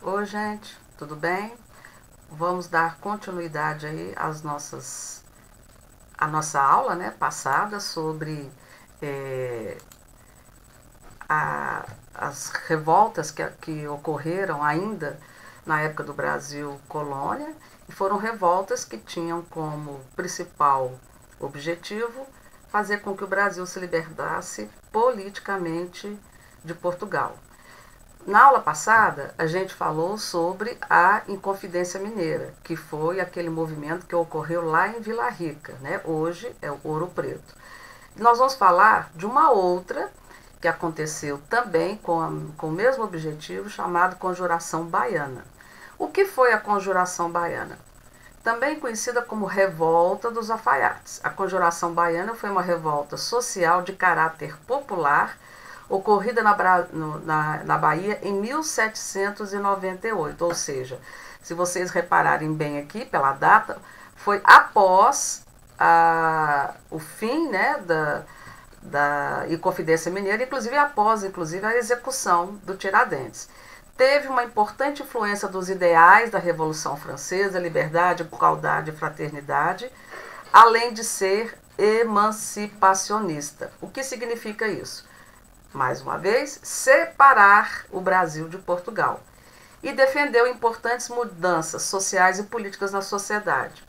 Oi, gente, tudo bem? Vamos dar continuidade aí à nossa aula, né, passada sobre é, as revoltas que ocorreram ainda na época do Brasil colônia, e foram revoltas que tinham como principal objetivo fazer com que o Brasil se libertasse politicamente de Portugal. Na aula passada, a gente falou sobre a Inconfidência Mineira, que foi aquele movimento que ocorreu lá em Vila Rica, né? Hoje é o Ouro Preto. E nós vamos falar de uma outra que aconteceu também com o mesmo objetivo, chamado Conjuração Baiana. O que foi a Conjuração Baiana? Também conhecida como Revolta dos Alfaiates. A Conjuração Baiana foi uma revolta social de caráter popular ocorrida na Bahia em 1798, ou seja, se vocês repararem bem aqui pela data, foi após o fim, né, da Inconfidência Mineira, inclusive após a execução do Tiradentes. Teve uma importante influência dos ideais da Revolução Francesa, liberdade, igualdade e fraternidade, além de ser emancipacionista. O que significa isso? Mais uma vez, separar o Brasil de Portugal. E defendeu importantes mudanças sociais e políticas na sociedade.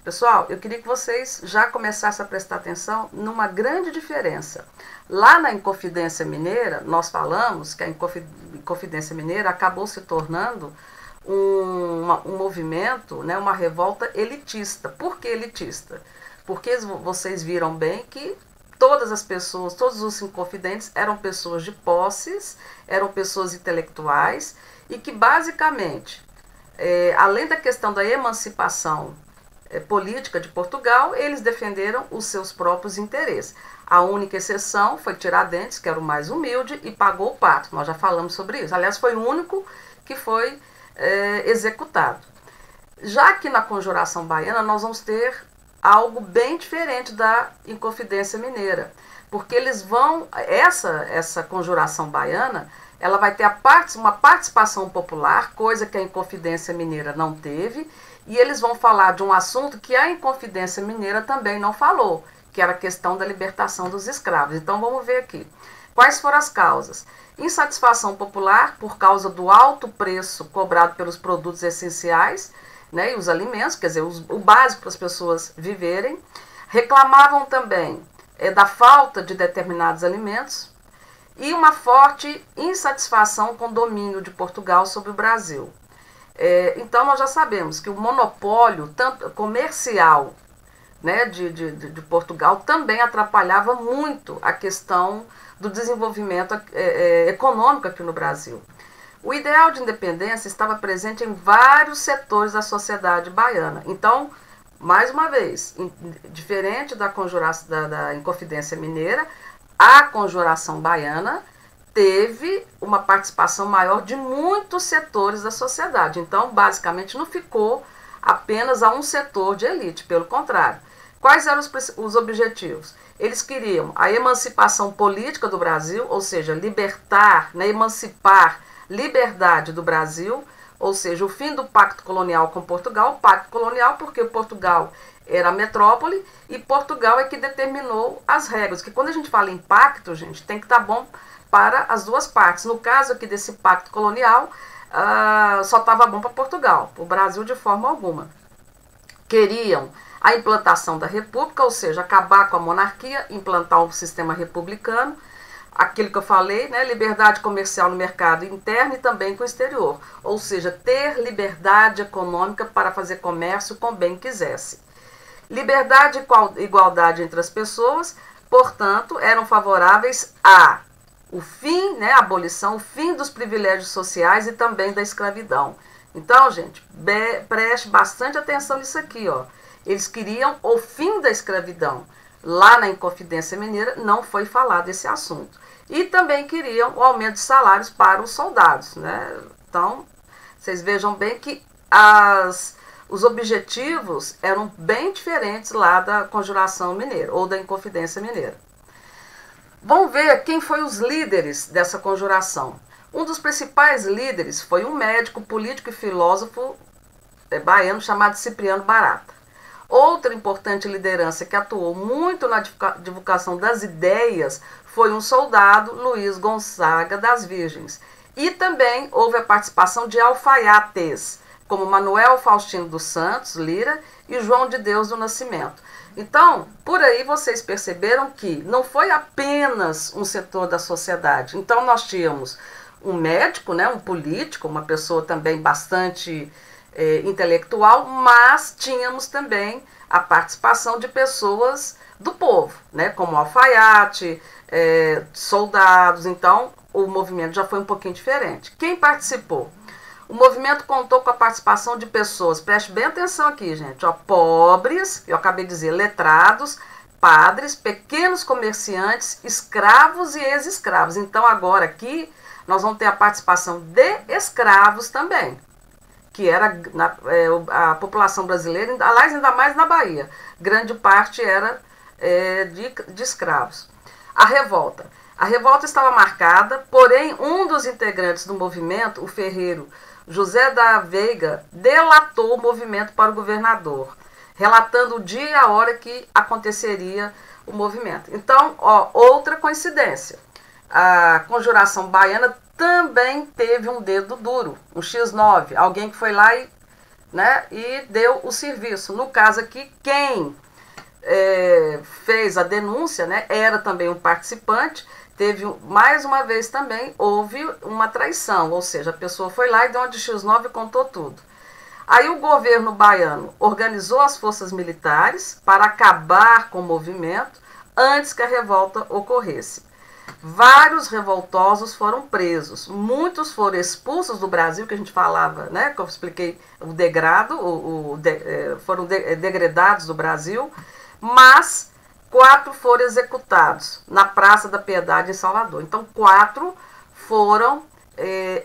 Pessoal, eu queria que vocês já começassem a prestar atenção numa grande diferença. Lá na Inconfidência Mineira, nós falamos que a Inconfidência Mineira acabou se tornando um movimento, né, uma revolta elitista. Por que elitista? Porque vocês viram bem que todas as pessoas, todos os inconfidentes eram pessoas de posses, eram pessoas intelectuais e que basicamente, além da questão da emancipação política de Portugal, eles defenderam os seus próprios interesses. A única exceção foi Tiradentes, que era o mais humilde e pagou o pato. Nós já falamos sobre isso. Aliás, foi o único que foi executado. Já que na Conjuração Baiana nós vamos ter algo bem diferente da Inconfidência Mineira, porque eles vão, essa Conjuração Baiana, ela vai ter uma participação popular, coisa que a Inconfidência Mineira não teve, e eles vão falar de um assunto que a Inconfidência Mineira também não falou, que era a questão da libertação dos escravos. Então vamos ver aqui. Quais foram as causas? Insatisfação popular por causa do alto preço cobrado pelos produtos essenciais, né, e os alimentos, quer dizer, o básico para as pessoas viverem. Reclamavam também da falta de determinados alimentos e uma forte insatisfação com o domínio de Portugal sobre o Brasil. Então nós já sabemos que o monopólio tanto comercial, né, de Portugal também atrapalhava muito a questão do desenvolvimento econômico aqui no Brasil. O ideal de independência estava presente em vários setores da sociedade baiana. Então, mais uma vez, diferente da Inconfidência Mineira, a Conjuração Baiana teve uma participação maior de muitos setores da sociedade. Então, basicamente, não ficou apenas a um setor de elite, pelo contrário. Quais eram os objetivos? Eles queriam a emancipação política do Brasil, ou seja, libertar, né, emancipar liberdade do Brasil, ou seja, o fim do pacto colonial com Portugal. O pacto colonial porque Portugal era a metrópole e Portugal é que determinou as regras. Que quando a gente fala em pacto, gente, tem que estar bom para as duas partes. No caso aqui desse pacto colonial, só estava bom para Portugal, para o Brasil de forma alguma. Queriam a implantação da república, ou seja, acabar com a monarquia, implantar um sistema republicano, aquilo que eu falei, né, liberdade comercial no mercado interno e também com o exterior, ou seja, ter liberdade econômica para fazer comércio com bem quisesse. Liberdade e igualdade entre as pessoas, portanto, eram favoráveis o fim, né, a abolição, o fim dos privilégios sociais e também da escravidão. Então, gente, preste bastante atenção nisso aqui, ó. Eles queriam o fim da escravidão. Lá na Inconfidência Mineira não foi falado esse assunto. E também queriam o aumento de salários para os soldados, né? Então, vocês vejam bem que os objetivos eram bem diferentes lá da Conjuração Mineira, ou da Inconfidência Mineira. Vamos ver quem foram os líderes dessa conjuração. Um dos principais líderes foi um médico, político e filósofo baiano chamado Cipriano Barata. Outra importante liderança que atuou muito na divulgação das ideias foi um soldado, Luiz Gonzaga das Virgens. E também houve a participação de alfaiates, como Manuel Faustino dos Santos Lira e João de Deus do Nascimento. Então, por aí vocês perceberam que não foi apenas um setor da sociedade. Então, nós tínhamos um médico, né, um político, uma pessoa também bastante intelectual, mas tínhamos também a participação de pessoas do povo, né, como alfaiate, soldados. Então, o movimento já foi um pouquinho diferente. Quem participou? O movimento contou com a participação de pessoas, preste bem atenção aqui, gente, ó, pobres, eu acabei de dizer, letrados, padres, pequenos comerciantes, escravos e ex-escravos. Então, agora aqui, nós vamos ter a participação de escravos também, que era a população brasileira, aliás, ainda mais na Bahia. Grande parte era de escravos. A revolta. A revolta estava marcada, porém, um dos integrantes do movimento, o ferreiro José da Veiga, delatou o movimento para o governador, relatando o dia e a hora que aconteceria o movimento. Então, ó, outra coincidência. A Conjuração Baiana também teve um dedo duro, um X9, alguém que foi lá e deu o serviço. No caso aqui, quem fez a denúncia, né, era também um participante. Teve, mais uma vez também, houve uma traição, ou seja, a pessoa foi lá e deu uma de X9 e contou tudo. Aí o governo baiano organizou as forças militares para acabar com o movimento antes que a revolta ocorresse. Vários revoltosos foram presos, muitos foram expulsos do Brasil, que a gente falava, né, que eu expliquei o degrado, foram degredados do Brasil, mas 4 foram executados na Praça da Piedade, em Salvador. Então, 4 foram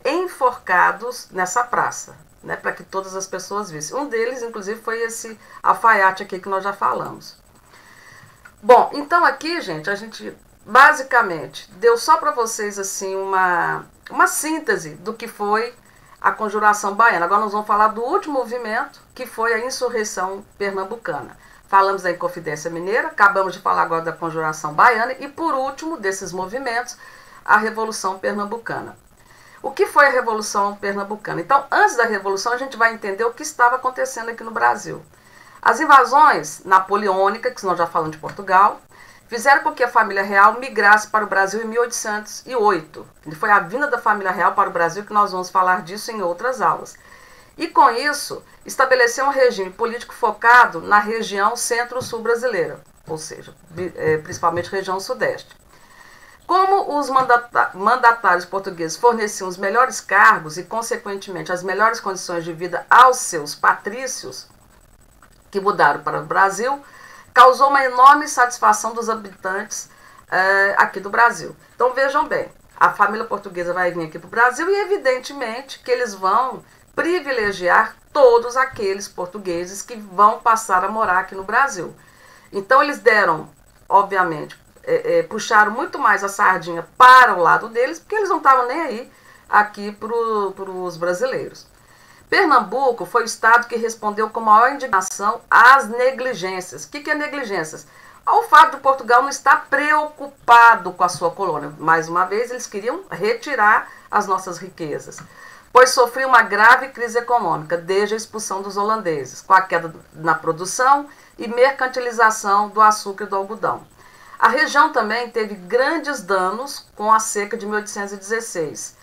enforcados nessa praça, né, para que todas as pessoas vissem. Um deles, inclusive, foi esse alfaiate aqui que nós já falamos. Bom, então aqui, gente, a gente basicamente deu só para vocês assim uma síntese do que foi a Conjuração Baiana. Agora nós vamos falar do último movimento, que foi a insurreição pernambucana. Falamos da Inconfidência Mineira, acabamos de falar agora da Conjuração Baiana e, por último, desses movimentos, a Revolução Pernambucana. O que foi a Revolução Pernambucana? Então, antes da Revolução, a gente vai entender o que estava acontecendo aqui no Brasil. As invasões napoleônicas, que nós já falamos de Portugal, fizeram com que a família real migrasse para o Brasil em 1808. Foi a vinda da família real para o Brasil, que nós vamos falar disso em outras aulas. E com isso, estabeleceu um regime político focado na região centro-sul brasileira, ou seja, principalmente região sudeste. Como os mandatários portugueses forneciam os melhores cargos e, consequentemente, as melhores condições de vida aos seus patrícios, que mudaram para o Brasil, causou uma enorme satisfação dos habitantes aqui do Brasil. Então, vejam bem, a família portuguesa vai vir aqui para o Brasil e, evidentemente, que eles vão privilegiar todos aqueles portugueses que vão passar a morar aqui no Brasil. Então, eles deram, obviamente, puxaram muito mais a sardinha para o lado deles, porque eles não estavam nem aí aqui para os brasileiros. Pernambuco foi o estado que respondeu com maior indignação às negligências. O que é negligências? Ao fato de Portugal não estar preocupado com a sua colônia. Mais uma vez, eles queriam retirar as nossas riquezas, pois sofria uma grave crise econômica desde a expulsão dos holandeses, com a queda na produção e mercantilização do açúcar e do algodão. A região também teve grandes danos com a seca de 1816,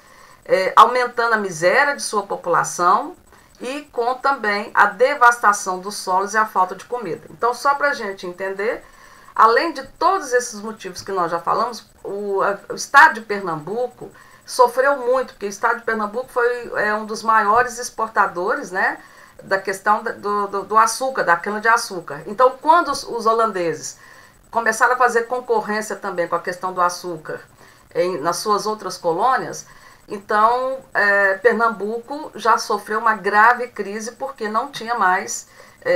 aumentando a miséria de sua população e com também a devastação dos solos e a falta de comida. Então, só para a gente entender, além de todos esses motivos que nós já falamos, o estado de Pernambuco sofreu muito, porque o estado de Pernambuco foi um dos maiores exportadores, né, da questão do açúcar, da cana-de-açúcar. Então, quando os holandeses começaram a fazer concorrência também com a questão do açúcar nas suas outras colônias, então Pernambuco já sofreu uma grave crise porque não tinha mais,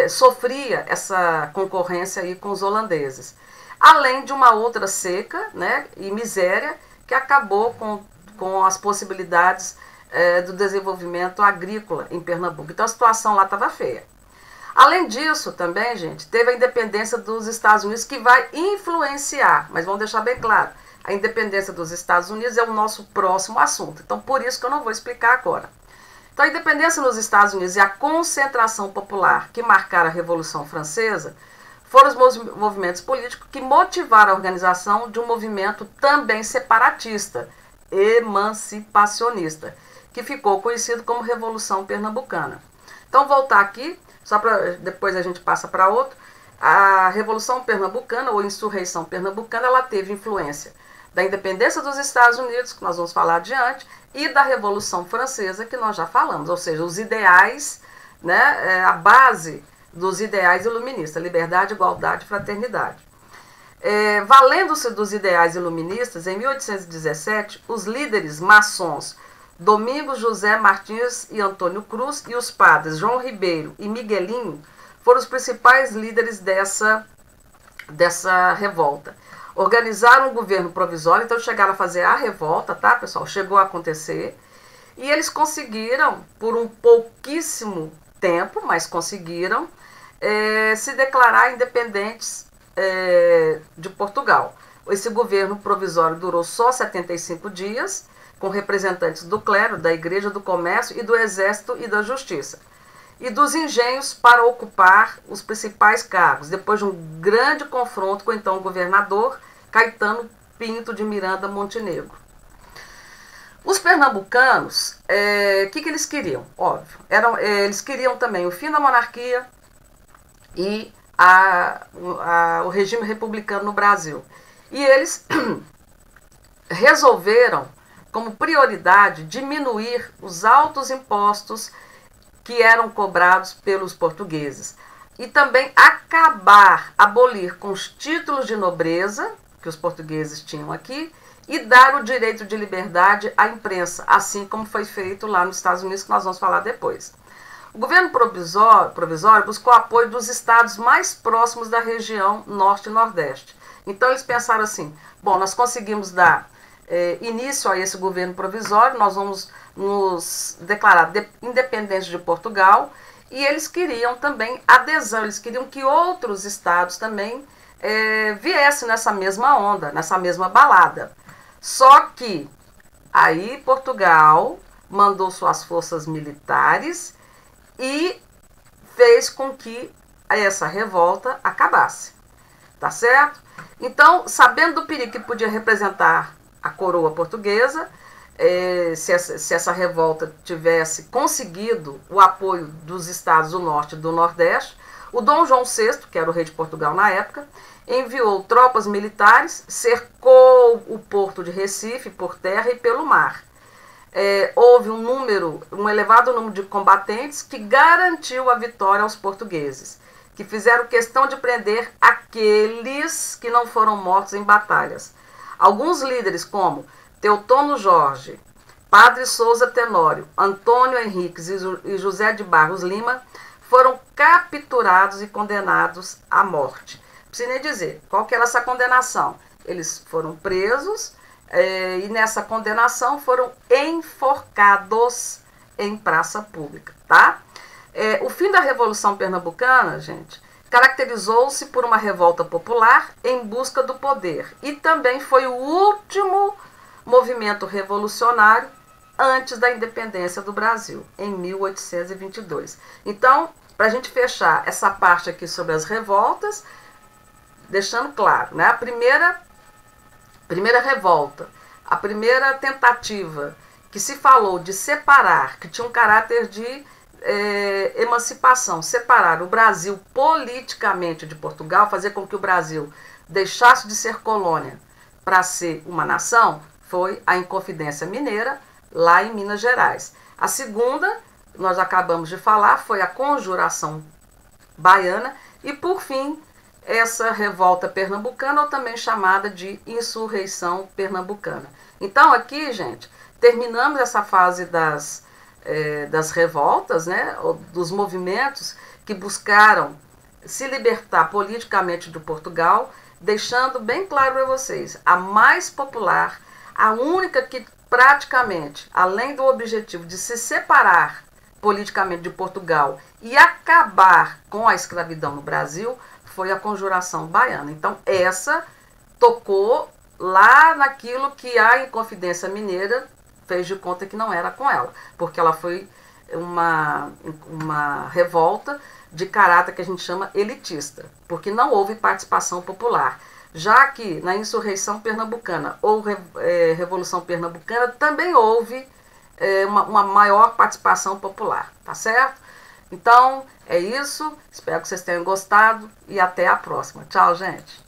sofria essa concorrência aí com os holandeses. Além de uma outra seca, né, e miséria que acabou com com as possibilidades do desenvolvimento agrícola em Pernambuco. Então a situação lá estava feia. Além disso, também, gente, teve a independência dos Estados Unidos, que vai influenciar, mas vamos deixar bem claro, a independência dos Estados Unidos é o nosso próximo assunto. Então, por isso que eu não vou explicar agora. Então, a independência nos Estados Unidos e a concentração popular que marcaram a Revolução Francesa foram os movimentos políticos que motivaram a organização de um movimento também separatista, emancipacionista, que ficou conhecido como Revolução Pernambucana. Então, voltar aqui, só para depois a gente passa para outro. A Revolução Pernambucana, ou Insurreição Pernambucana, ela teve influência da independência dos Estados Unidos, que nós vamos falar adiante, e da Revolução Francesa, que nós já falamos, ou seja, os ideais, né, a base dos ideais iluministas, liberdade, igualdade e fraternidade. Valendo-se dos ideais iluministas, em 1817, os líderes maçons Domingos José Martins e Antônio Cruz e os padres João Ribeiro e Miguelinho foram os principais líderes dessa revolta. Organizaram um governo provisório, então chegaram a fazer a revolta, tá, pessoal? Chegou a acontecer. E eles conseguiram, por um pouquíssimo tempo, mas conseguiram, se declarar independentes de Portugal. Esse governo provisório durou só 75 dias, com representantes do clero, da igreja, do comércio e do exército e da justiça. E dos engenhos para ocupar os principais cargos, depois de um grande confronto com o então governador Caetano Pinto de Miranda Montenegro. Os pernambucanos, que eles queriam? Óbvio, eles queriam também o fim da monarquia e o regime republicano no Brasil. E eles resolveram, como prioridade, diminuir os altos impostos que eram cobrados pelos portugueses. E também abolir com os títulos de nobreza, que os portugueses tinham aqui, e dar o direito de liberdade à imprensa, assim como foi feito lá nos Estados Unidos, que nós vamos falar depois. O governo provisório buscou apoio dos estados mais próximos da região norte e nordeste. Então eles pensaram assim, bom, nós conseguimos dar início a esse governo provisório, nós vamos nos declarar independentes de Portugal, e eles queriam também adesão, eles queriam que outros estados também viessem nessa mesma onda, nessa mesma balada. Só que aí Portugal mandou suas forças militares e fez com que essa revolta acabasse, tá certo? Então, sabendo do perigo que podia representar a coroa portuguesa, se essa revolta tivesse conseguido o apoio dos estados do norte e do nordeste, o Dom João VI, que era o rei de Portugal na época, enviou tropas militares, cercou o porto de Recife por terra e pelo mar. Houve um elevado número de combatentes que garantiu a vitória aos portugueses, que fizeram questão de prender aqueles que não foram mortos em batalhas. Alguns líderes, como Teotono Jorge, Padre Souza Tenório, Antônio Henriques e José de Barros Lima, foram capturados e condenados à morte. Não preciso nem dizer qual que era essa condenação. Eles foram presos e nessa condenação foram enforcados em praça pública, tá? O fim da Revolução Pernambucana, gente, caracterizou-se por uma revolta popular em busca do poder e também foi o último movimento revolucionário antes da independência do Brasil, em 1822. Então, para a gente fechar essa parte aqui sobre as revoltas, deixando claro, né, a primeira revolta, a primeira tentativa que se falou de separar, que tinha um caráter de emancipação, separar o Brasil politicamente de Portugal, fazer com que o Brasil deixasse de ser colônia para ser uma nação, foi a Inconfidência Mineira, lá em Minas Gerais. A segunda, nós acabamos de falar, foi a Conjuração Baiana e, por fim, essa revolta pernambucana, ou também chamada de Insurreição Pernambucana. Então, aqui, gente, terminamos essa fase das revoltas, né, dos movimentos que buscaram se libertar politicamente de Portugal, deixando bem claro para vocês, a mais popular, a única que praticamente, além do objetivo de se separar politicamente de Portugal e acabar com a escravidão no Brasil, foi a Conjuração Baiana. Então, essa tocou lá naquilo que a Inconfidência Mineira fez de conta que não era com ela, porque ela foi uma revolta de caráter que a gente chama elitista, porque não houve participação popular. Já que na insurreição pernambucana ou Revolução Pernambucana também houve uma maior participação popular, tá certo? Então, é isso. Espero que vocês tenham gostado e até a próxima. Tchau, gente!